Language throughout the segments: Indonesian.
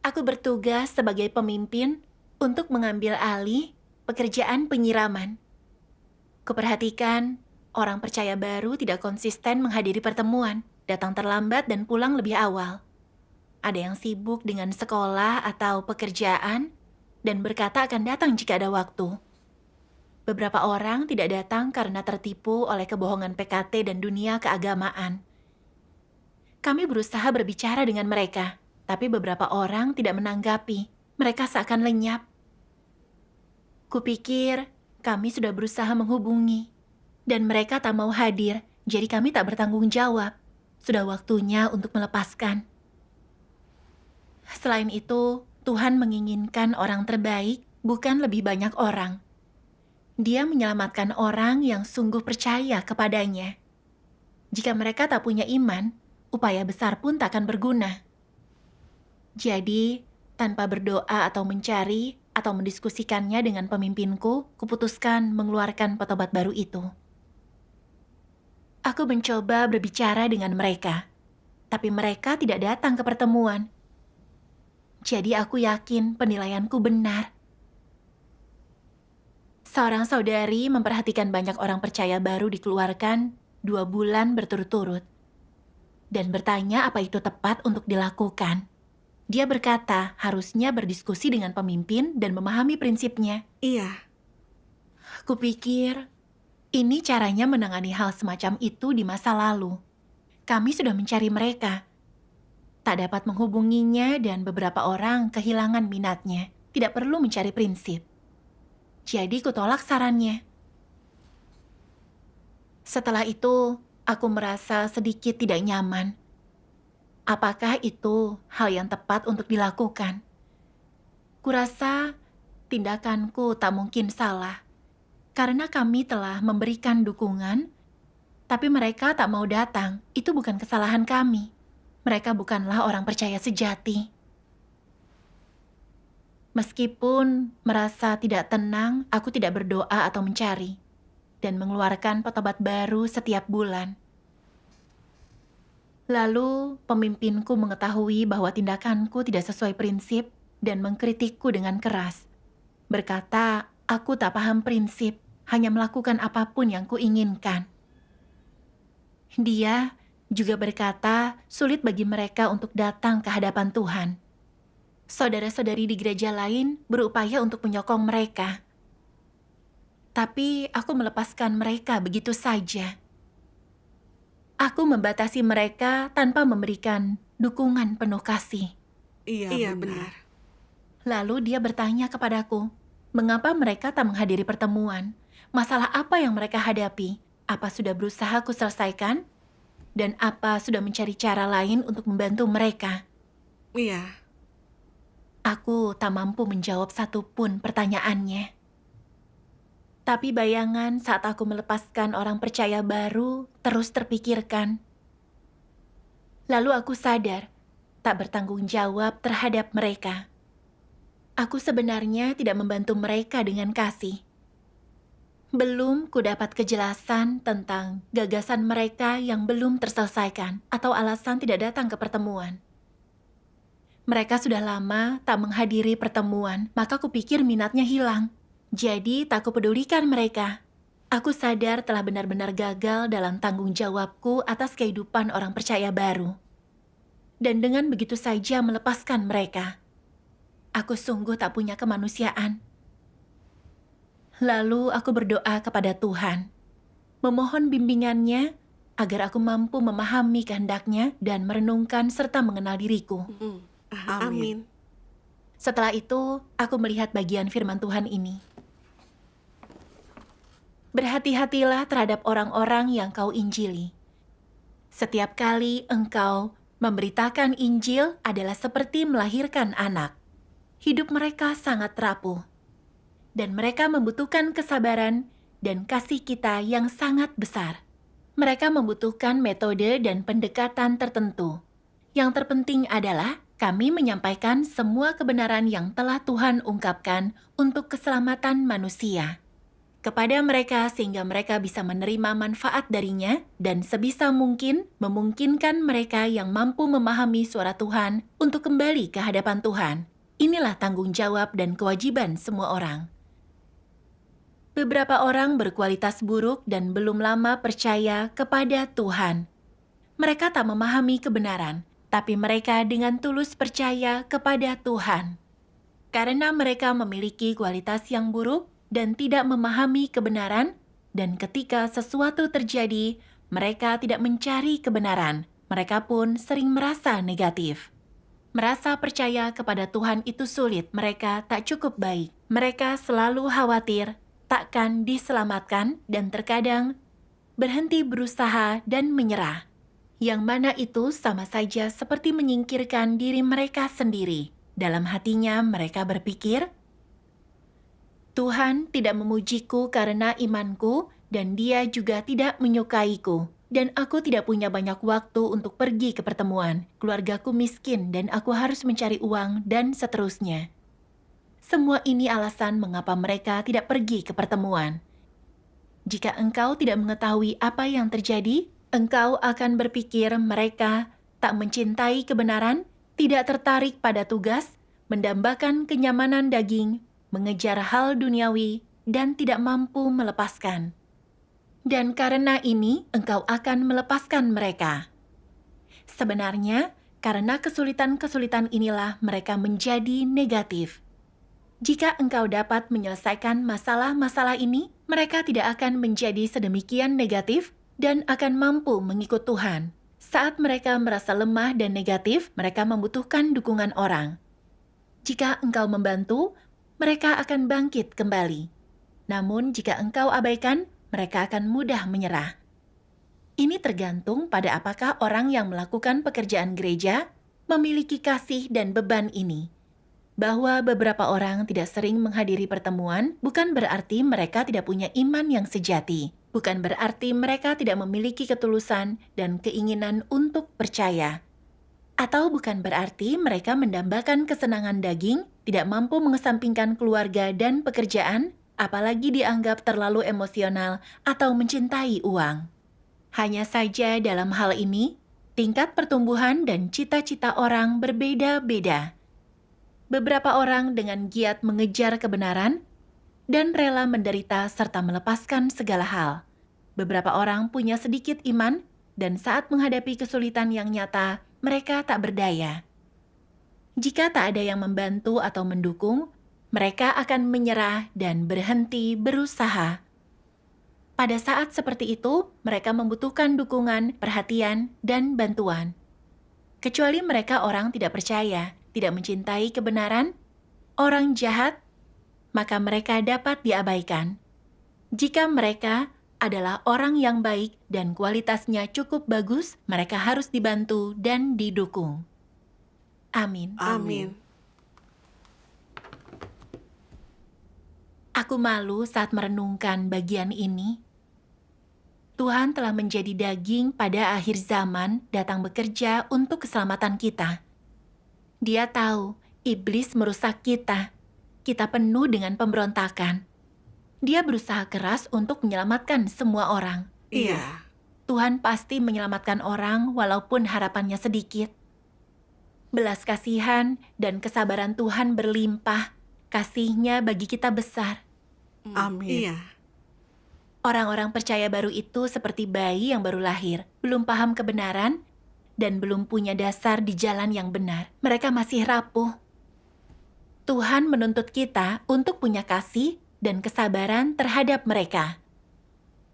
Aku bertugas sebagai pemimpin untuk mengambil alih pekerjaan penyiraman. Kuperhatikan orang percaya baru tidak konsisten menghadiri pertemuan, datang terlambat dan pulang lebih awal. Ada yang sibuk dengan sekolah atau pekerjaan dan berkata akan datang jika ada waktu. Beberapa orang tidak datang karena tertipu oleh kebohongan PKT dan dunia keagamaan. Kami berusaha berbicara dengan mereka, tapi beberapa orang tidak menanggapi. Mereka seakan lenyap. Kupikir kami sudah berusaha menghubungi, dan mereka tak mau hadir, jadi kami tak bertanggung jawab. Sudah waktunya untuk melepaskan. Selain itu, Tuhan menginginkan orang terbaik, bukan lebih banyak orang. Dia menyelamatkan orang yang sungguh percaya kepadanya. Jika mereka tak punya iman, upaya besar pun tak akan berguna. Jadi, tanpa berdoa atau mencari atau mendiskusikannya dengan pemimpinku, kuputuskan mengeluarkan petobat baru itu. Aku mencoba berbicara dengan mereka, tapi mereka tidak datang ke pertemuan. Jadi aku yakin penilaianku benar. Seorang saudari memperhatikan banyak orang percaya baru dikeluarkan 2 bulan berturut-turut dan bertanya apa itu tepat untuk dilakukan. Dia berkata harusnya berdiskusi dengan pemimpin dan memahami prinsipnya. Iya, Kupikir ini caranya menangani hal semacam itu di masa lalu. Kami sudah mencari mereka, tak dapat menghubunginya dan beberapa orang kehilangan minatnya. Tidak perlu mencari prinsip. Jadi kutolak sarannya. Setelah itu, aku merasa sedikit tidak nyaman. Apakah itu hal yang tepat untuk dilakukan? Kurasa tindakanku tak mungkin salah, karena kami telah memberikan dukungan, tapi mereka tak mau datang. Itu bukan kesalahan kami. Mereka bukanlah orang percaya sejati. Meskipun merasa tidak tenang, aku tidak berdoa atau mencari, dan mengeluarkan petobat baru setiap bulan. Lalu, pemimpinku mengetahui bahwa tindakanku tidak sesuai prinsip dan mengkritikku dengan keras. Berkata, aku tak paham prinsip, hanya melakukan apapun yang kuinginkan. Dia juga berkata, sulit bagi mereka untuk datang ke hadapan Tuhan. Saudara-saudari di gereja lain berupaya untuk menyokong mereka. Tapi aku melepaskan mereka begitu saja. Aku membatasi mereka tanpa memberikan dukungan penuh kasih. iya benar. Lalu dia bertanya kepadaku, mengapa mereka tak menghadiri pertemuan? Masalah apa yang mereka hadapi? Apa sudah berusaha ku selesaikan? Dan apa sudah mencari cara lain untuk membantu mereka? Iya, Aku tak mampu menjawab satupun pertanyaannya. Tapi bayangan saat aku melepaskan orang percaya baru terus terpikirkan. Lalu aku sadar, tak bertanggung jawab terhadap mereka. Aku sebenarnya tidak membantu mereka dengan kasih. Belum ku dapat kejelasan tentang gagasan mereka yang belum terselesaikan atau alasan tidak datang ke pertemuan. Mereka sudah lama tak menghadiri pertemuan, maka kupikir minatnya hilang. Jadi tak kupedulikan mereka. Aku sadar telah benar-benar gagal dalam tanggung jawabku atas kehidupan orang percaya baru. Dan dengan begitu saja melepaskan mereka. Aku sungguh tak punya kemanusiaan. Lalu aku berdoa kepada Tuhan, memohon bimbingannya agar aku mampu memahami kehendaknya dan merenungkan serta mengenal diriku. amin. Setelah itu, aku melihat bagian firman Tuhan ini. Berhati-hatilah terhadap orang-orang yang kau injili. Setiap kali engkau memberitakan Injil adalah seperti melahirkan anak. Hidup mereka sangat rapuh. Dan mereka membutuhkan kesabaran dan kasih kita yang sangat besar. Mereka membutuhkan metode dan pendekatan tertentu. Yang terpenting adalah kami menyampaikan semua kebenaran yang telah Tuhan ungkapkan untuk keselamatan manusia. kepada mereka sehingga mereka bisa menerima manfaat darinya dan sebisa mungkin memungkinkan mereka yang mampu memahami suara Tuhan untuk kembali ke hadapan Tuhan. Inilah tanggung jawab dan kewajiban semua orang. Beberapa orang berkualitas buruk dan belum lama percaya kepada Tuhan. Mereka tak memahami kebenaran, tapi mereka dengan tulus percaya kepada Tuhan. Karena mereka memiliki kualitas yang buruk dan tidak memahami kebenaran, dan ketika sesuatu terjadi, mereka tidak mencari kebenaran. Mereka pun sering merasa negatif. Merasa percaya kepada Tuhan itu sulit, mereka tak cukup baik. Mereka selalu khawatir, takkan diselamatkan, dan terkadang berhenti berusaha dan menyerah. Yang mana itu sama saja seperti menyingkirkan diri mereka sendiri. Dalam hatinya mereka berpikir, Tuhan tidak memujiku karena imanku, dan Dia juga tidak menyukaiku. Dan aku tidak punya banyak waktu untuk pergi ke pertemuan. Keluargaku miskin dan aku harus mencari uang dan seterusnya. Semua ini alasan mengapa mereka tidak pergi ke pertemuan. Jika engkau tidak mengetahui apa yang terjadi, engkau akan berpikir mereka tak mencintai kebenaran, tidak tertarik pada tugas, mendambakan kenyamanan daging, mengejar hal duniawi, dan tidak mampu melepaskan. Dan karena ini, engkau akan melepaskan mereka. Sebenarnya, karena kesulitan-kesulitan inilah mereka menjadi negatif. Jika engkau dapat menyelesaikan masalah-masalah ini, mereka tidak akan menjadi sedemikian negatif dan akan mampu mengikut Tuhan. Saat mereka merasa lemah dan negatif, mereka membutuhkan dukungan orang. Jika engkau membantu, mereka akan bangkit kembali. Namun jika engkau abaikan, mereka akan mudah menyerah. Ini tergantung pada apakah orang yang melakukan pekerjaan gereja memiliki kasih dan beban ini. Bahwa beberapa orang tidak sering menghadiri pertemuan bukan berarti mereka tidak punya iman yang sejati. Bukan berarti mereka tidak memiliki ketulusan dan keinginan untuk percaya. Atau bukan berarti mereka mendambakan kesenangan daging, tidak mampu mengesampingkan keluarga dan pekerjaan, apalagi dianggap terlalu emosional atau mencintai uang. Hanya saja dalam hal ini, tingkat pertumbuhan dan cita-cita orang berbeda-beda. Beberapa orang dengan giat mengejar kebenaran dan rela menderita serta melepaskan segala hal. Beberapa orang punya sedikit iman dan saat menghadapi kesulitan yang nyata, mereka tak berdaya. Jika tak ada yang membantu atau mendukung, mereka akan menyerah dan berhenti berusaha. Pada saat seperti itu, mereka membutuhkan dukungan, perhatian, dan bantuan. Kecuali mereka orang tidak percaya, tidak mencintai kebenaran, orang jahat, maka mereka dapat diabaikan. Jika mereka adalah orang yang baik dan kualitasnya cukup bagus, mereka harus dibantu dan didukung. Amin. Amin. Aku malu saat merenungkan bagian ini. Tuhan telah menjadi daging pada akhir zaman datang bekerja untuk keselamatan kita. Dia tahu iblis merusak kita. Kita penuh dengan pemberontakan. Dia berusaha keras untuk menyelamatkan semua orang. Iya. Tuhan pasti menyelamatkan orang walaupun harapannya sedikit. Belas kasihan dan kesabaran Tuhan berlimpah. Kasih-Nya bagi kita besar. Amin. Iya. Orang-orang percaya baru itu seperti bayi yang baru lahir, belum paham kebenaran, dan belum punya dasar di jalan yang benar. Mereka masih rapuh. Tuhan menuntut kita untuk punya kasih dan kesabaran terhadap mereka.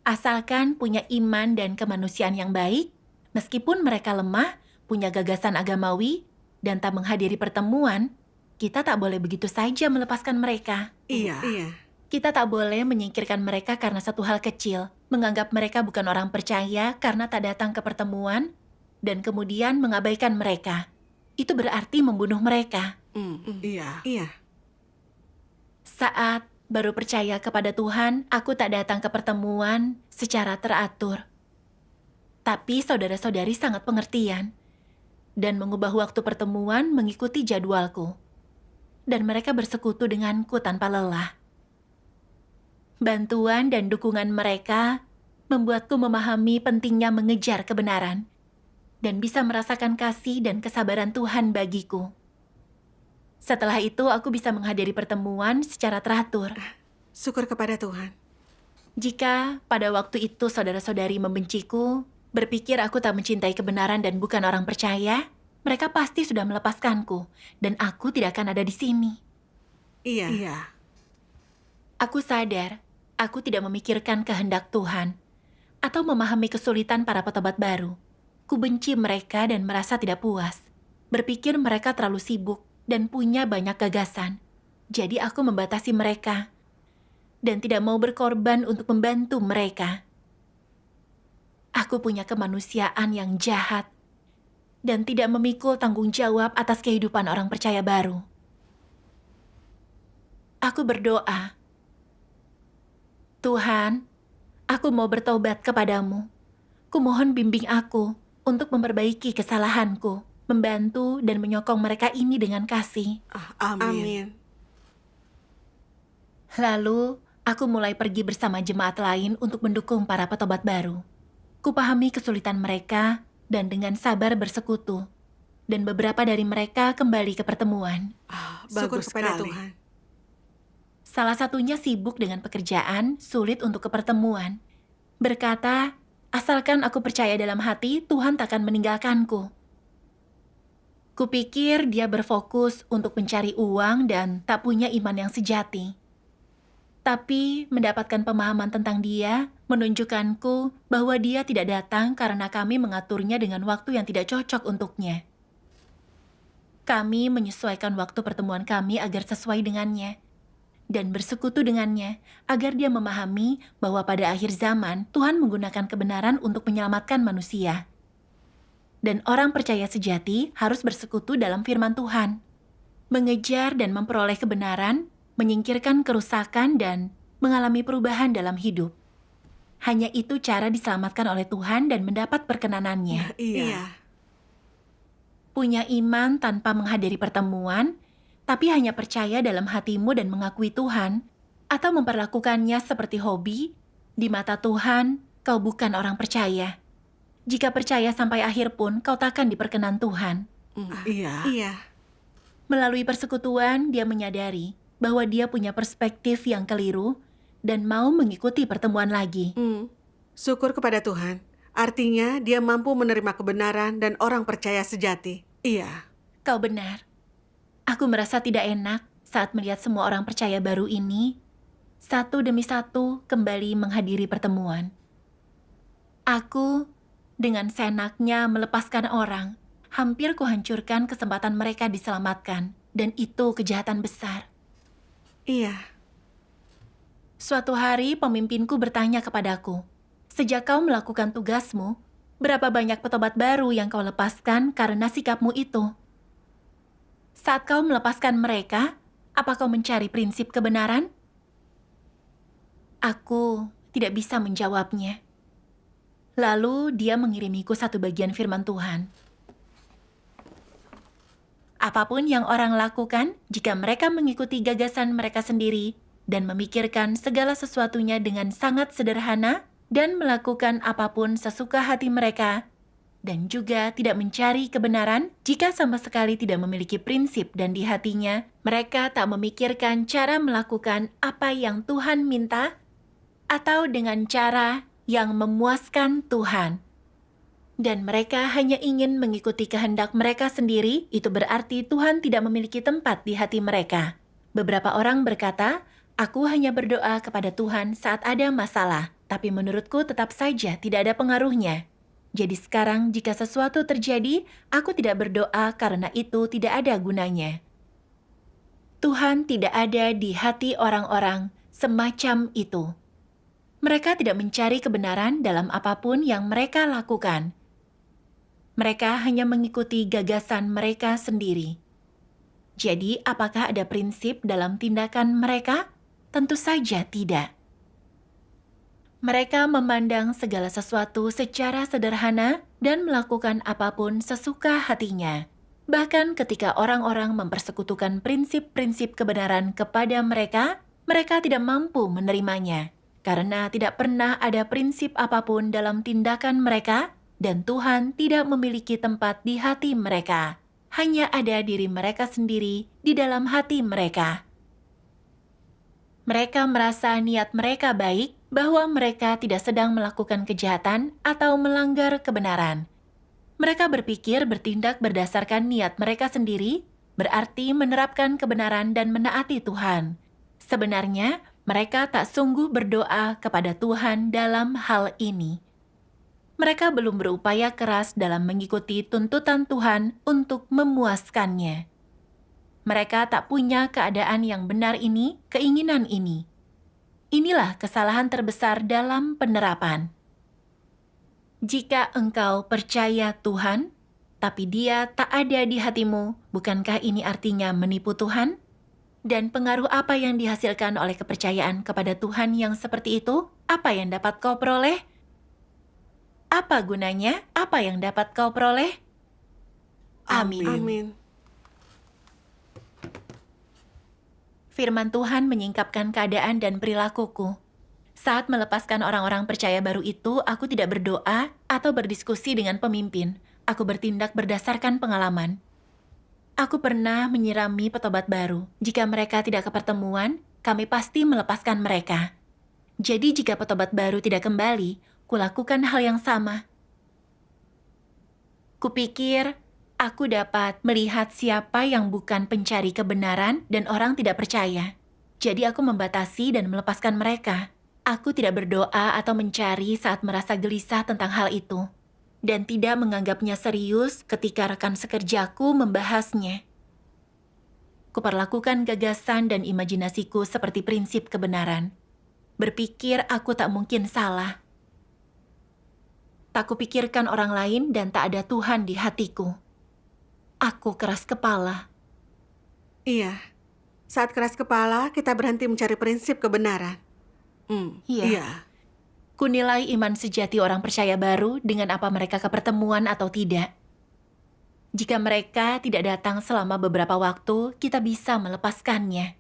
Asalkan punya iman dan kemanusiaan yang baik, meskipun mereka lemah, punya gagasan agamawi, dan tak menghadiri pertemuan, kita tak boleh begitu saja melepaskan mereka. Iya. Iya. Kita tak boleh menyingkirkan mereka karena satu hal kecil, menganggap mereka bukan orang percaya karena tak datang ke pertemuan, dan kemudian mengabaikan mereka. Itu berarti membunuh mereka. Iya. Iya. Saat baru percaya kepada Tuhan, aku tak datang ke pertemuan secara teratur. Tapi saudara-saudari sangat pengertian dan mengubah waktu pertemuan mengikuti jadwalku. Dan mereka bersekutu denganku tanpa lelah. Bantuan dan dukungan mereka membuatku memahami pentingnya mengejar kebenaran dan bisa merasakan kasih dan kesabaran Tuhan bagiku. Setelah itu, aku bisa menghadiri pertemuan secara teratur. Syukur kepada Tuhan. Jika pada waktu itu saudara-saudari membenciku, berpikir aku tak mencintai kebenaran dan bukan orang percaya, mereka pasti sudah melepaskanku, dan aku tidak akan ada di sini. Iya. Aku sadar, aku tidak memikirkan kehendak Tuhan, atau memahami kesulitan para petobat baru. Ku benci mereka dan merasa tidak puas. Berpikir mereka terlalu sibuk dan punya banyak gagasan. Jadi aku membatasi mereka dan tidak mau berkorban untuk membantu mereka. Aku punya kemanusiaan yang jahat dan tidak memikul tanggung jawab atas kehidupan orang percaya baru. Aku berdoa, Tuhan, aku mau bertobat kepadamu. Kumohon bimbing aku untuk memperbaiki kesalahanku, membantu dan menyokong mereka ini dengan kasih. Amin. Lalu, aku mulai pergi bersama jemaat lain untuk mendukung para petobat baru. Kupahami kesulitan mereka dan dengan sabar bersekutu. Dan beberapa dari mereka kembali ke pertemuan. Syukur kepada sekali. Tuhan. Salah satunya sibuk dengan pekerjaan, sulit untuk ke pertemuan. Berkata, asalkan aku percaya dalam hati, Tuhan takkan meninggalkanku. Kupikir dia berfokus untuk mencari uang dan tak punya iman yang sejati. Tapi mendapatkan pemahaman tentang dia menunjukkanku bahwa dia tidak datang karena kami mengaturnya dengan waktu yang tidak cocok untuknya. Kami menyesuaikan waktu pertemuan kami agar sesuai dengannya dan bersekutu dengannya agar dia memahami bahwa pada akhir zaman Tuhan menggunakan kebenaran untuk menyelamatkan manusia. Dan orang percaya sejati harus bersekutu dalam firman Tuhan, mengejar dan memperoleh kebenaran, menyingkirkan kerusakan dan mengalami perubahan dalam hidup. Hanya itu cara diselamatkan oleh Tuhan dan mendapat perkenanannya. Iya. Punya iman tanpa menghadiri pertemuan, tapi hanya percaya dalam hatimu dan mengakui Tuhan, atau memperlakukannya seperti hobi, di mata Tuhan, kau bukan orang percaya. Jika percaya sampai akhir pun, kau takkan diperkenan Tuhan. Iya. Melalui persekutuan, dia menyadari bahwa dia punya perspektif yang keliru dan mau mengikuti pertemuan lagi. Syukur kepada Tuhan. Artinya dia mampu menerima kebenaran dan orang percaya sejati. Iya. Kau benar. Aku merasa tidak enak saat melihat semua orang percaya baru ini satu demi satu kembali menghadiri pertemuan. Aku dengan seenaknya melepaskan orang, hampir kuhancurkan kesempatan mereka diselamatkan, dan itu kejahatan besar. Iya. Suatu hari pemimpinku bertanya kepadaku, sejak kau melakukan tugasmu, berapa banyak petobat baru yang kau lepaskan karena sikapmu itu? Saat kau melepaskan mereka, apa kau mencari prinsip kebenaran? Aku tidak bisa menjawabnya. Lalu dia mengirimiku satu bagian firman Tuhan. Apapun yang orang lakukan, jika mereka mengikuti gagasan mereka sendiri dan memikirkan segala sesuatunya dengan sangat sederhana dan melakukan apapun sesuka hati mereka, dan juga tidak mencari kebenaran jika sama sekali tidak memiliki prinsip dan di hatinya, mereka tak memikirkan cara melakukan apa yang Tuhan minta atau dengan cara yang memuaskan Tuhan. Dan mereka hanya ingin mengikuti kehendak mereka sendiri, itu berarti Tuhan tidak memiliki tempat di hati mereka. Beberapa orang berkata, aku hanya berdoa kepada Tuhan saat ada masalah, tapi menurutku tetap saja tidak ada pengaruhnya. Jadi sekarang jika sesuatu terjadi, aku tidak berdoa karena itu tidak ada gunanya. Tuhan tidak ada di hati orang-orang semacam itu. Mereka tidak mencari kebenaran dalam apapun yang mereka lakukan. Mereka hanya mengikuti gagasan mereka sendiri. Jadi, apakah ada prinsip dalam tindakan mereka? Tentu saja tidak. Mereka memandang segala sesuatu secara sederhana dan melakukan apapun sesuka hatinya. Bahkan ketika orang-orang mempersekutukan prinsip-prinsip kebenaran kepada mereka, Mereka tidak mampu menerimanya karena tidak pernah ada prinsip apapun dalam tindakan mereka, dan Tuhan tidak memiliki tempat di hati mereka. Hanya ada diri mereka sendiri di dalam hati mereka. Mereka merasa niat mereka baik, bahwa mereka tidak sedang melakukan kejahatan atau melanggar kebenaran. Mereka berpikir bertindak berdasarkan niat mereka sendiri, berarti menerapkan kebenaran dan menaati Tuhan. Sebenarnya, mereka tak sungguh berdoa kepada Tuhan dalam hal ini. Mereka belum berupaya keras dalam mengikuti tuntutan Tuhan untuk memuaskannya. Mereka tak punya keadaan yang benar ini, keinginan ini. Inilah kesalahan terbesar dalam penerapan. Jika engkau percaya Tuhan, tapi Dia tak ada di hatimu, bukankah ini artinya menipu Tuhan? Dan pengaruh apa yang dihasilkan oleh kepercayaan kepada Tuhan yang seperti itu? Apa yang dapat kau peroleh? Apa gunanya? Apa yang dapat kau peroleh? Amin. Amin. Firman Tuhan menyingkapkan keadaan dan perilakuku. Saat melepaskan orang-orang percaya baru itu, aku tidak berdoa atau berdiskusi dengan pemimpin. Aku bertindak berdasarkan pengalaman. Aku pernah menyirami petobat baru. Jika mereka tidak ke pertemuan, kami pasti melepaskan mereka. Jadi jika petobat baru tidak kembali, kulakukan hal yang sama. Kupikir aku dapat melihat siapa yang bukan pencari kebenaran dan orang tidak percaya. Jadi aku membatasi dan melepaskan mereka. Aku tidak berdoa atau mencari saat merasa gelisah tentang hal itu. Dan tidak menganggapnya serius ketika rekan sekerjaku membahasnya. Kuperlakukan gagasan dan imajinasiku seperti prinsip kebenaran. Berpikir aku tak mungkin salah. Tak kupikirkan orang lain dan tak ada Tuhan di hatiku. Aku keras kepala. Iya. Saat keras kepala, kita berhenti mencari prinsip kebenaran. Iya. Iya. Kunilai iman sejati orang percaya baru dengan apa mereka ke pertemuan atau tidak. Jika mereka tidak datang selama beberapa waktu, kita bisa melepaskannya.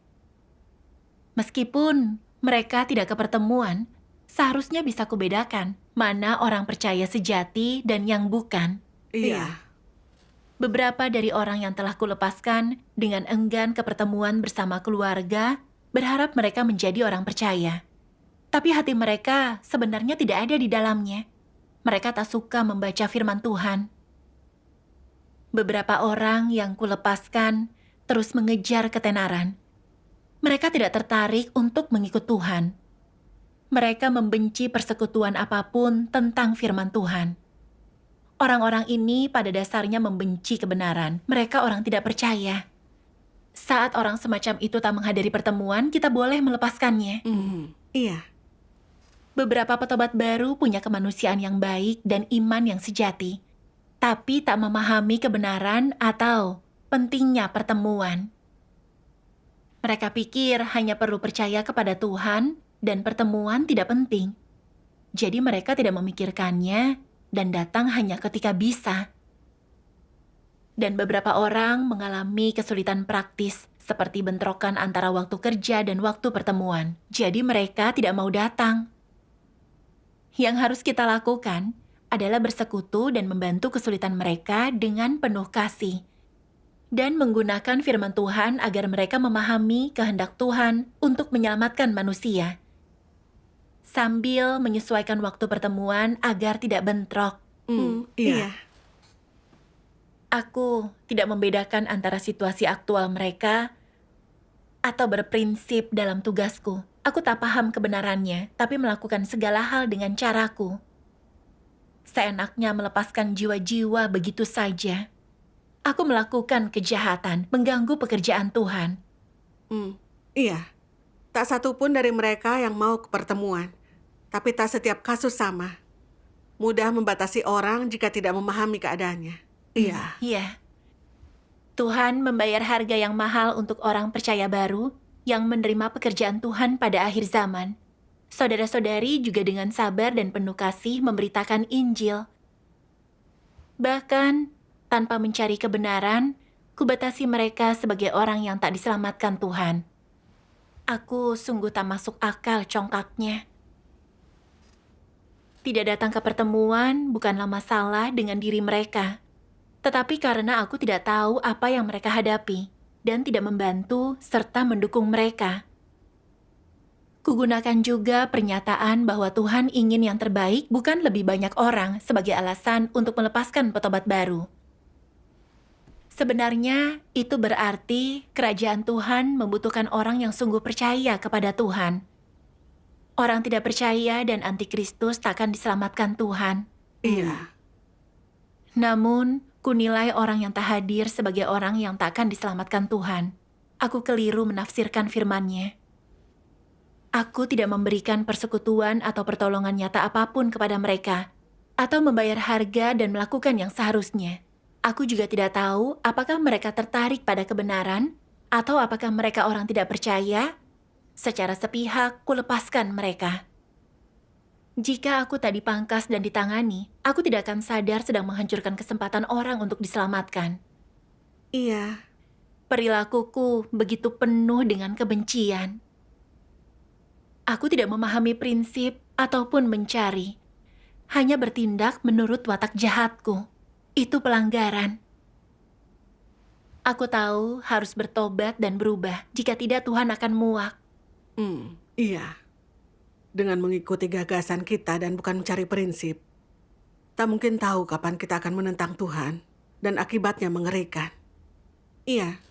Meskipun mereka tidak ke pertemuan, seharusnya bisa kubedakan mana orang percaya sejati dan yang bukan. Iya. Beberapa dari orang yang telah kulepaskan dengan enggan ke pertemuan bersama keluarga, berharap mereka menjadi orang percaya. Tapi hati mereka sebenarnya tidak ada di dalamnya. Mereka tak suka membaca firman Tuhan. Beberapa orang yang kulepaskan terus mengejar ketenaran. Mereka tidak tertarik untuk mengikut Tuhan. Mereka membenci persekutuan apapun tentang firman Tuhan. Orang-orang ini pada dasarnya membenci kebenaran. Mereka orang tidak percaya. Saat orang semacam itu tak menghadiri pertemuan, kita boleh melepaskannya. Iya. Beberapa petobat baru punya kemanusiaan yang baik dan iman yang sejati, tapi tak memahami kebenaran atau pentingnya pertemuan. Mereka pikir hanya perlu percaya kepada Tuhan dan pertemuan tidak penting. Jadi mereka tidak memikirkannya dan datang hanya ketika bisa. Dan beberapa orang mengalami kesulitan praktis seperti bentrokan antara waktu kerja dan waktu pertemuan. Jadi mereka tidak mau datang. Yang harus kita lakukan adalah bersekutu dan membantu kesulitan mereka dengan penuh kasih. Dan menggunakan firman Tuhan agar mereka memahami kehendak Tuhan untuk menyelamatkan manusia. Sambil menyesuaikan waktu pertemuan agar tidak bentrok. Iya. Aku tidak membedakan antara situasi aktual mereka atau berprinsip dalam tugasku. Aku tak paham kebenarannya, tapi melakukan segala hal dengan caraku. Seenaknya melepaskan jiwa-jiwa begitu saja. Aku melakukan kejahatan, mengganggu pekerjaan Tuhan. Iya. Tak satu pun dari mereka yang mau ke pertemuan. Tapi tak setiap kasus sama. Mudah membatasi orang jika tidak memahami keadaannya. Iya. Iya. Tuhan membayar harga yang mahal untuk orang percaya baru yang menerima pekerjaan Tuhan pada akhir zaman. Saudara-saudari juga dengan sabar dan penuh kasih memberitakan Injil. Bahkan, tanpa mencari kebenaran, kubatasi mereka sebagai orang yang tak diselamatkan Tuhan. Aku sungguh tak masuk akal congkaknya. Tidak datang ke pertemuan bukanlah masalah dengan diri mereka, tetapi karena aku tidak tahu apa yang mereka hadapi dan tidak membantu serta mendukung mereka. Kugunakan juga pernyataan bahwa Tuhan ingin yang terbaik bukan lebih banyak orang sebagai alasan untuk melepaskan petobat baru. Sebenarnya itu berarti kerajaan Tuhan membutuhkan orang yang sungguh percaya kepada Tuhan. Orang tidak percaya dan antikristus takkan diselamatkan Tuhan. Iya. Namun, kunilai orang yang tak hadir sebagai orang yang takkan diselamatkan Tuhan. Aku keliru menafsirkan firman-Nya. Aku tidak memberikan persekutuan atau pertolongan nyata apapun kepada mereka, atau membayar harga dan melakukan yang seharusnya. Aku juga tidak tahu apakah mereka tertarik pada kebenaran, atau apakah mereka orang tidak percaya. Secara sepihak, kulepaskan mereka. Jika aku tak dipangkas dan ditangani, aku tidak akan sadar sedang menghancurkan kesempatan orang untuk diselamatkan. Iya. Perilakuku begitu penuh dengan kebencian. Aku tidak memahami prinsip ataupun mencari. Hanya bertindak menurut watak jahatku. Itu pelanggaran. Aku tahu harus bertobat dan berubah. Jika tidak, Tuhan akan muak. Iya. Dengan mengikuti gagasan kita dan bukan mencari prinsip, tak mungkin tahu kapan kita akan menentang Tuhan dan akibatnya mengerikan. Iya.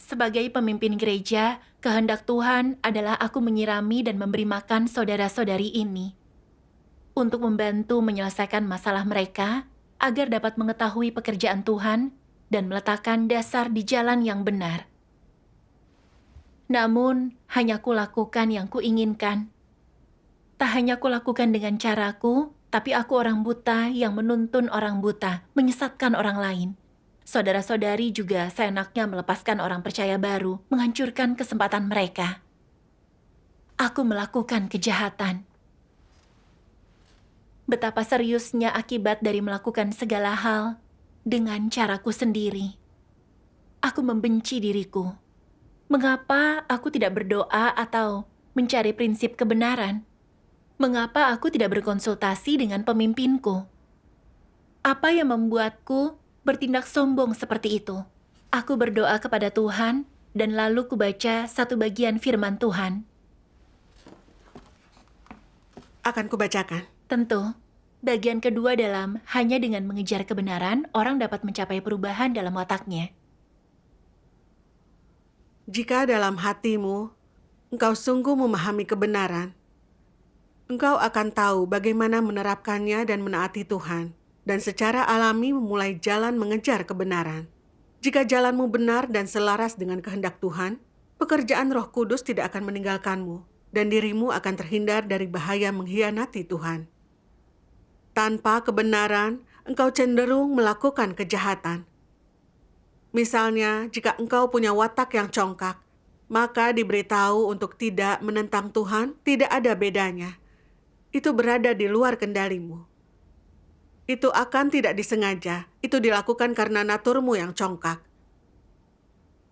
Sebagai pemimpin gereja, kehendak Tuhan adalah aku menyirami dan memberi makan saudara-saudari ini untuk membantu menyelesaikan masalah mereka agar dapat mengetahui pekerjaan Tuhan dan meletakkan dasar di jalan yang benar. Namun, hanya kulakukan yang kuinginkan. Tak hanya kulakukan dengan caraku, tapi aku orang buta yang menuntun orang buta, menyesatkan orang lain. Saudara-saudari juga seenaknya melepaskan orang percaya baru, menghancurkan kesempatan mereka. Aku melakukan kejahatan. Betapa seriusnya akibat dari melakukan segala hal dengan caraku sendiri. Aku membenci diriku. Mengapa aku tidak berdoa atau mencari prinsip kebenaran? Mengapa aku tidak berkonsultasi dengan pemimpinku? Apa yang membuatku bertindak sombong seperti itu? Aku berdoa kepada Tuhan dan lalu kubaca satu bagian firman Tuhan. Akan kubacakan. Tentu, bagian kedua dalam hanya dengan mengejar kebenaran, orang dapat mencapai perubahan dalam wataknya. Jika dalam hatimu engkau sungguh memahami kebenaran, engkau akan tahu bagaimana menerapkannya dan menaati Tuhan, dan secara alami memulai jalan mengejar kebenaran. Jika jalanmu benar dan selaras dengan kehendak Tuhan, pekerjaan Roh Kudus tidak akan meninggalkanmu, dan dirimu akan terhindar dari bahaya mengkhianati Tuhan. Tanpa kebenaran, engkau cenderung melakukan kejahatan. Misalnya, jika engkau punya watak yang congkak, maka diberitahu untuk tidak menentang Tuhan tidak ada bedanya. Itu berada di luar kendalimu. Itu akan tidak disengaja. Itu dilakukan karena naturmu yang congkak.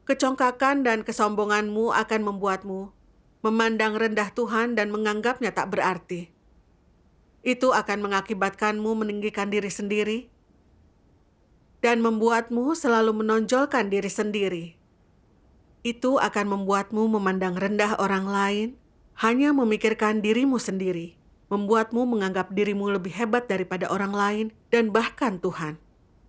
Kecongkakan dan kesombonganmu akan membuatmu memandang rendah Tuhan dan menganggapnya tak berarti. Itu akan mengakibatkanmu meninggikan diri sendiri dan membuatmu selalu menonjolkan diri sendiri. Itu akan membuatmu memandang rendah orang lain, hanya memikirkan dirimu sendiri, membuatmu menganggap dirimu lebih hebat daripada orang lain dan bahkan Tuhan.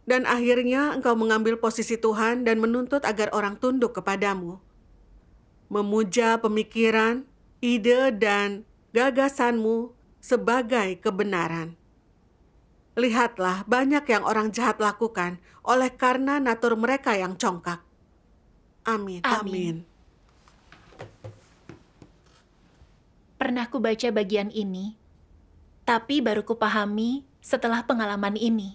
Dan akhirnya engkau mengambil posisi Tuhan dan menuntut agar orang tunduk kepadamu. Memuja pemikiran, ide, dan gagasanmu sebagai kebenaran. Lihatlah banyak yang orang jahat lakukan oleh karena natur mereka yang congkak. Amin. Amin. Pernah kubaca bagian ini, tapi baru kupahami setelah pengalaman ini.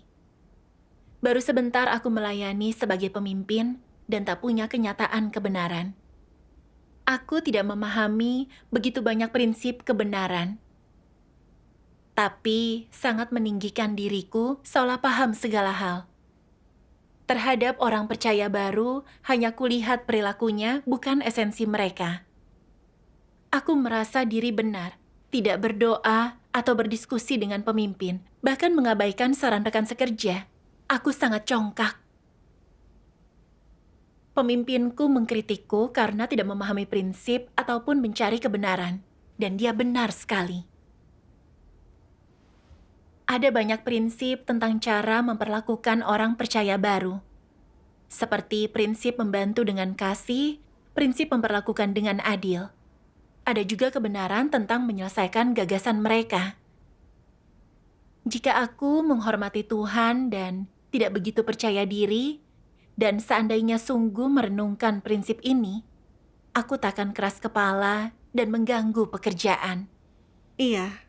Baru sebentar aku melayani sebagai pemimpin dan tak punya kenyataan kebenaran. Aku tidak memahami begitu banyak prinsip kebenaran. Tapi sangat meninggikan diriku seolah paham segala hal. Terhadap orang percaya baru, hanya kulihat perilakunya bukan esensi mereka. Aku merasa diri benar, tidak berdoa atau berdiskusi dengan pemimpin, bahkan mengabaikan saran rekan sekerja. Aku sangat congkak. Pemimpinku mengkritikku karena tidak memahami prinsip ataupun mencari kebenaran. Dan dia benar sekali. Ada banyak prinsip tentang cara memperlakukan orang percaya baru. Seperti prinsip membantu dengan kasih, prinsip memperlakukan dengan adil. Ada juga kebenaran tentang menyelesaikan gagasan mereka. Jika aku menghormati Tuhan dan tidak begitu percaya diri, dan seandainya sungguh merenungkan prinsip ini, aku takkan keras kepala dan mengganggu pekerjaan. Iya,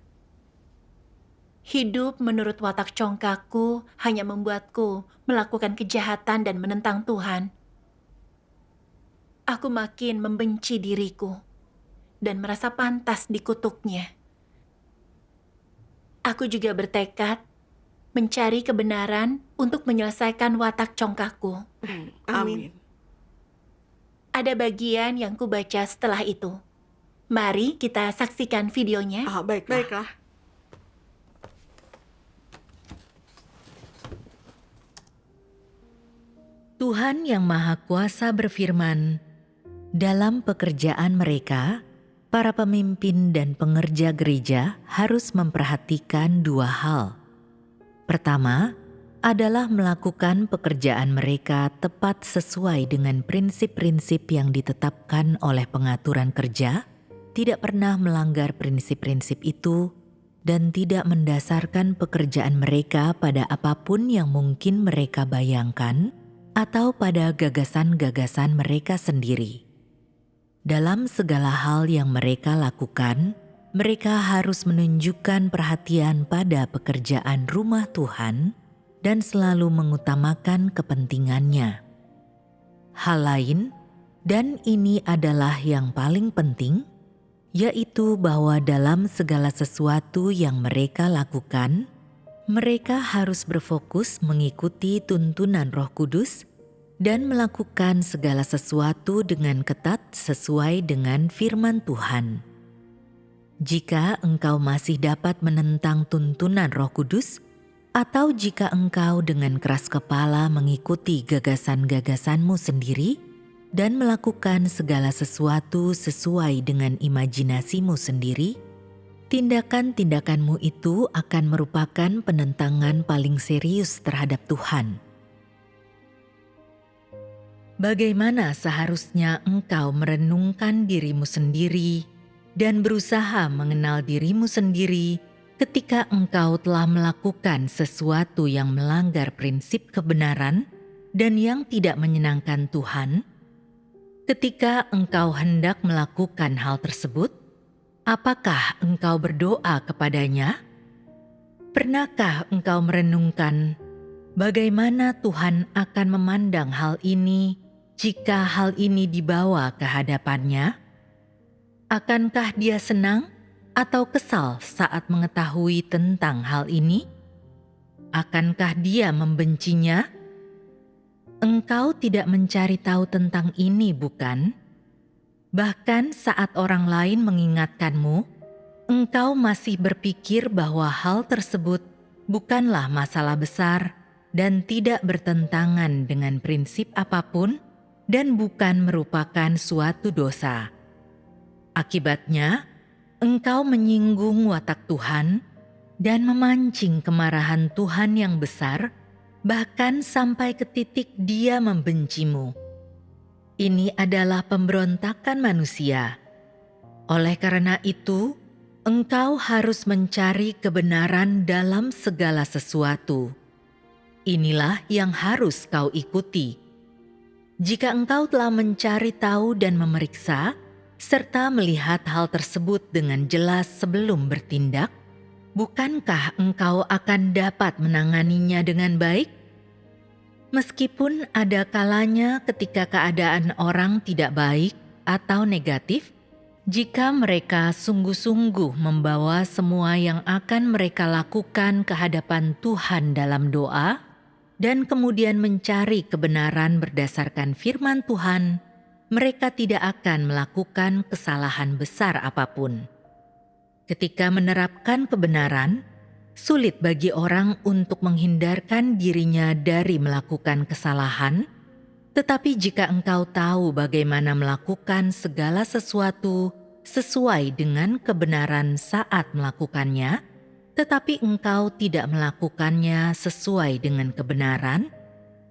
Hidup menurut watak congkakku hanya membuatku melakukan kejahatan dan menentang Tuhan. Aku makin membenci diriku dan merasa pantas dikutuknya. Aku juga bertekad mencari kebenaran untuk menyelesaikan watak congkakku. amin. Ada bagian yang kubaca setelah itu. Mari kita saksikan videonya. Baiklah. Tuhan Yang Maha Kuasa berfirman, dalam pekerjaan mereka, para pemimpin dan pengerja gereja harus memperhatikan dua hal. Pertama, adalah melakukan pekerjaan mereka tepat sesuai dengan prinsip-prinsip yang ditetapkan oleh pengaturan kerja, tidak pernah melanggar prinsip-prinsip itu, dan tidak mendasarkan pekerjaan mereka pada apapun yang mungkin mereka bayangkan atau pada gagasan-gagasan mereka sendiri. Dalam segala hal yang mereka lakukan, mereka harus menunjukkan perhatian pada pekerjaan rumah Tuhan dan selalu mengutamakan kepentingannya. Hal lain, dan ini adalah yang paling penting, yaitu bahwa dalam segala sesuatu yang mereka lakukan, mereka harus berfokus mengikuti tuntunan Roh Kudus dan melakukan segala sesuatu dengan ketat sesuai dengan firman Tuhan. Jika engkau masih dapat menentang tuntunan Roh Kudus, atau jika engkau dengan keras kepala mengikuti gagasan-gagasanmu sendiri dan melakukan segala sesuatu sesuai dengan imajinasimu sendiri, tindakan-tindakanmu itu akan merupakan penentangan paling serius terhadap Tuhan. Bagaimana seharusnya engkau merenungkan dirimu sendiri dan berusaha mengenal dirimu sendiri ketika engkau telah melakukan sesuatu yang melanggar prinsip kebenaran dan yang tidak menyenangkan Tuhan? Ketika engkau hendak melakukan hal tersebut, apakah engkau berdoa kepadanya? Pernahkah engkau merenungkan bagaimana Tuhan akan memandang hal ini jika hal ini dibawa ke hadapannya? Akankah dia senang atau kesal saat mengetahui tentang hal ini? Akankah dia membencinya? Engkau tidak mencari tahu tentang ini, bukan? Bahkan saat orang lain mengingatkanmu, engkau masih berpikir bahwa hal tersebut bukanlah masalah besar dan tidak bertentangan dengan prinsip apapun dan bukan merupakan suatu dosa. Akibatnya, engkau menyinggung watak Tuhan dan memancing kemarahan Tuhan yang besar, bahkan sampai ke titik Dia membencimu. Ini adalah pemberontakan manusia. Oleh karena itu, engkau harus mencari kebenaran dalam segala sesuatu. Inilah yang harus kau ikuti. Jika engkau telah mencari tahu dan memeriksa, serta melihat hal tersebut dengan jelas sebelum bertindak, bukankah engkau akan dapat menanganinya dengan baik? Meskipun ada kalanya ketika keadaan orang tidak baik atau negatif, jika mereka sungguh-sungguh membawa semua yang akan mereka lakukan ke hadapan Tuhan dalam doa, dan kemudian mencari kebenaran berdasarkan firman Tuhan, mereka tidak akan melakukan kesalahan besar apapun. Ketika menerapkan kebenaran, sulit bagi orang untuk menghindarkan dirinya dari melakukan kesalahan, tetapi jika engkau tahu bagaimana melakukan segala sesuatu sesuai dengan kebenaran saat melakukannya, tetapi engkau tidak melakukannya sesuai dengan kebenaran,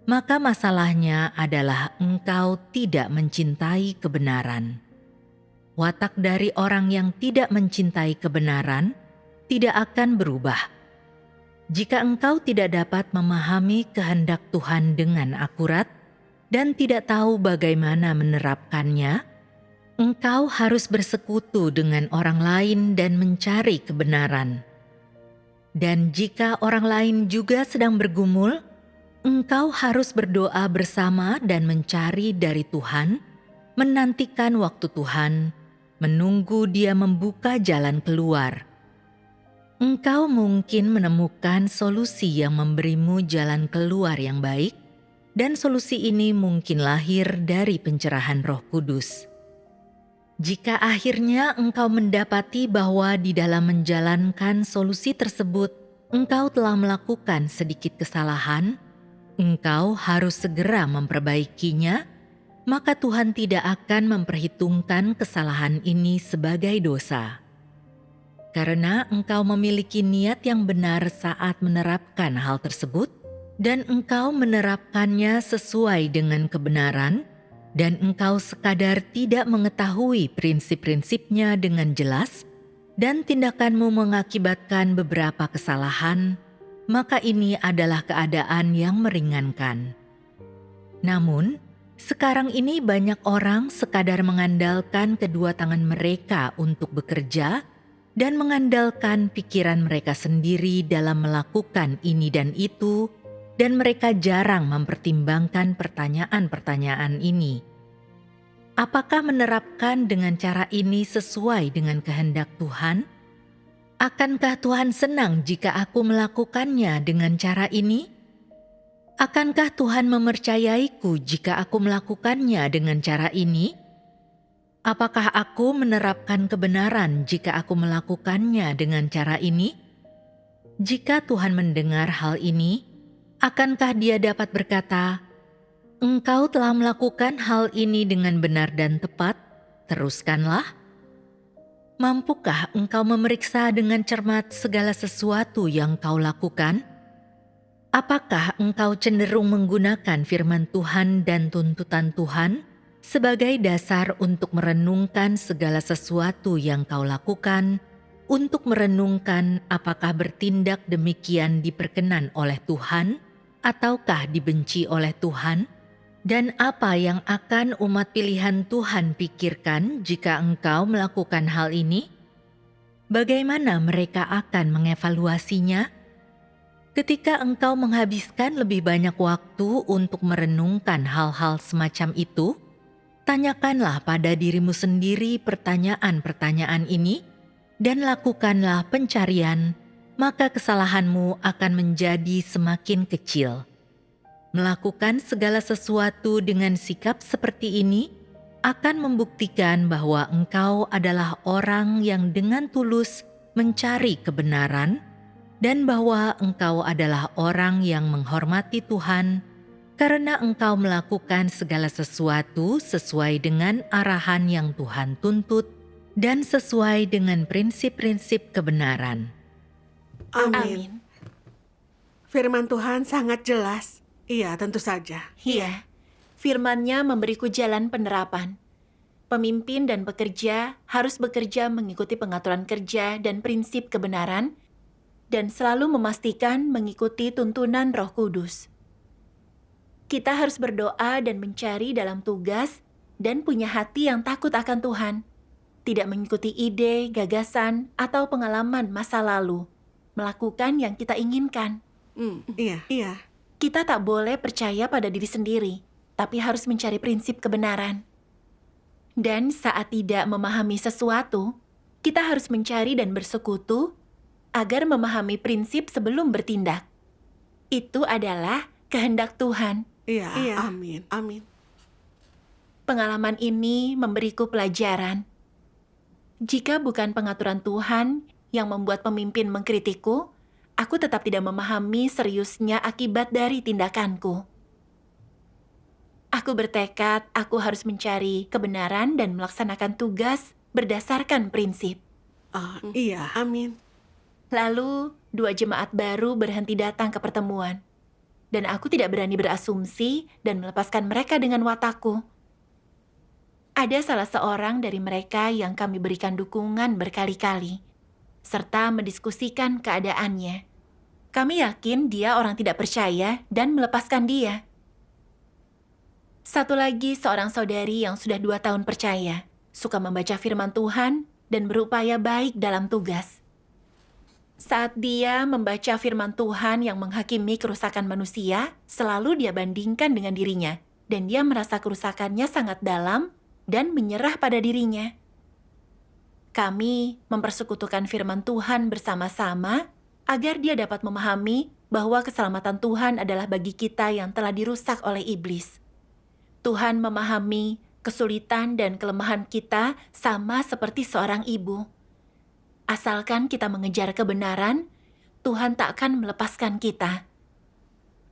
maka masalahnya adalah engkau tidak mencintai kebenaran. Watak dari orang yang tidak mencintai kebenaran tidak akan berubah. Jika engkau tidak dapat memahami kehendak Tuhan dengan akurat dan tidak tahu bagaimana menerapkannya, engkau harus bersekutu dengan orang lain dan mencari kebenaran. Dan jika orang lain juga sedang bergumul, engkau harus berdoa bersama dan mencari dari Tuhan, menantikan waktu Tuhan, menunggu Dia membuka jalan keluar. Engkau mungkin menemukan solusi yang memberimu jalan keluar yang baik, dan solusi ini mungkin lahir dari pencerahan Roh Kudus. Jika akhirnya engkau mendapati bahwa di dalam menjalankan solusi tersebut engkau telah melakukan sedikit kesalahan, engkau harus segera memperbaikinya, maka Tuhan tidak akan memperhitungkan kesalahan ini sebagai dosa. Karena engkau memiliki niat yang benar saat menerapkan hal tersebut, dan engkau menerapkannya sesuai dengan kebenaran, dan engkau sekadar tidak mengetahui prinsip-prinsipnya dengan jelas, dan tindakanmu mengakibatkan beberapa kesalahan, maka ini adalah keadaan yang meringankan. Namun, sekarang ini banyak orang sekadar mengandalkan kedua tangan mereka untuk bekerja dan mengandalkan pikiran mereka sendiri dalam melakukan ini dan itu, dan mereka jarang mempertimbangkan pertanyaan-pertanyaan ini. Apakah menerapkan dengan cara ini sesuai dengan kehendak Tuhan? Akankah Tuhan senang jika aku melakukannya dengan cara ini? Akankah Tuhan mempercayaiku jika aku melakukannya dengan cara ini? Apakah aku menerapkan kebenaran jika aku melakukannya dengan cara ini? Jika Tuhan mendengar hal ini, akankah Dia dapat berkata, "Engkau telah melakukan hal ini dengan benar dan tepat, teruskanlah"? Mampukah engkau memeriksa dengan cermat segala sesuatu yang kau lakukan? Apakah engkau cenderung menggunakan firman Tuhan dan tuntutan Tuhan sebagai dasar untuk merenungkan segala sesuatu yang kau lakukan, untuk merenungkan apakah bertindak demikian diperkenan oleh Tuhan ataukah dibenci oleh Tuhan, dan apa yang akan umat pilihan Tuhan pikirkan jika engkau melakukan hal ini? Bagaimana mereka akan mengevaluasinya? Ketika engkau menghabiskan lebih banyak waktu untuk merenungkan hal-hal semacam itu, tanyakanlah pada dirimu sendiri pertanyaan-pertanyaan ini dan lakukanlah pencarian, maka kesalahanmu akan menjadi semakin kecil. Melakukan segala sesuatu dengan sikap seperti ini akan membuktikan bahwa engkau adalah orang yang dengan tulus mencari kebenaran, dan bahwa engkau adalah orang yang menghormati Tuhan karena engkau melakukan segala sesuatu sesuai dengan arahan yang Tuhan tuntut dan sesuai dengan prinsip-prinsip kebenaran. Amin. Firman Tuhan sangat jelas. Iya, tentu saja. Iya, firman-Nya memberiku jalan penerapan. Pemimpin dan pekerja harus bekerja mengikuti pengaturan kerja dan prinsip kebenaran, dan selalu memastikan mengikuti tuntunan Roh Kudus. Kita harus berdoa dan mencari dalam tugas dan punya hati yang takut akan Tuhan. Tidak mengikuti ide, gagasan, atau pengalaman masa lalu. Melakukan yang kita inginkan. Iya. Kita tak boleh percaya pada diri sendiri, tapi harus mencari prinsip kebenaran. Dan saat tidak memahami sesuatu, kita harus mencari dan bersekutu agar memahami prinsip sebelum bertindak. Itu adalah kehendak Tuhan. Iya. Amin. Pengalaman ini memberiku pelajaran. Jika bukan pengaturan Tuhan yang membuat pemimpin mengkritikku, aku tetap tidak memahami seriusnya akibat dari tindakanku. Aku bertekad aku harus mencari kebenaran dan melaksanakan tugas berdasarkan prinsip. Iya, amin. Lalu, 2 jemaat baru berhenti datang ke pertemuan. Dan aku tidak berani berasumsi dan melepaskan mereka dengan watakku. Ada salah seorang dari mereka yang kami berikan dukungan berkali-kali, serta mendiskusikan keadaannya. Kami yakin dia orang tidak percaya dan melepaskan dia. Satu lagi seorang saudari yang sudah 2 tahun percaya, suka membaca firman Tuhan dan berupaya baik dalam tugas. Saat dia membaca firman Tuhan yang menghakimi kerusakan manusia, selalu dia bandingkan dengan dirinya, dan dia merasa kerusakannya sangat dalam dan menyerah pada dirinya. Kami mempersekutukan firman Tuhan bersama-sama agar dia dapat memahami bahwa keselamatan Tuhan adalah bagi kita yang telah dirusak oleh iblis. Tuhan memahami kesulitan dan kelemahan kita sama seperti seorang ibu. Asalkan kita mengejar kebenaran, Tuhan tak akan melepaskan kita.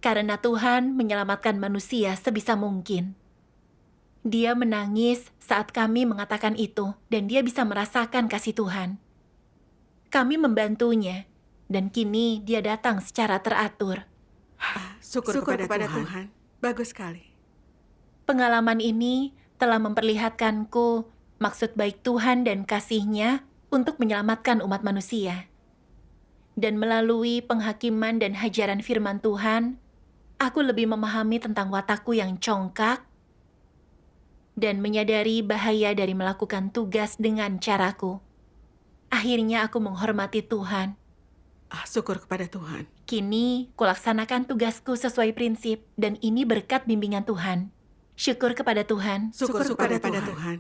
Karena Tuhan menyelamatkan manusia sebisa mungkin. Dia menangis saat kami mengatakan itu, dan dia bisa merasakan kasih Tuhan. Kami membantunya, dan kini dia datang secara teratur. Syukur kepada Tuhan. Bagus sekali. Pengalaman ini telah memperlihatkanku maksud baik Tuhan dan kasih-Nya untuk menyelamatkan umat manusia. Dan melalui penghakiman dan hajaran firman Tuhan, aku lebih memahami tentang watakku yang congkak dan menyadari bahaya dari melakukan tugas dengan caraku. Akhirnya aku menghormati Tuhan. Syukur kepada Tuhan. Kini, kulaksanakan tugasku sesuai prinsip, dan ini berkat bimbingan Tuhan. Syukur kepada Tuhan. Syukur kepada Tuhan.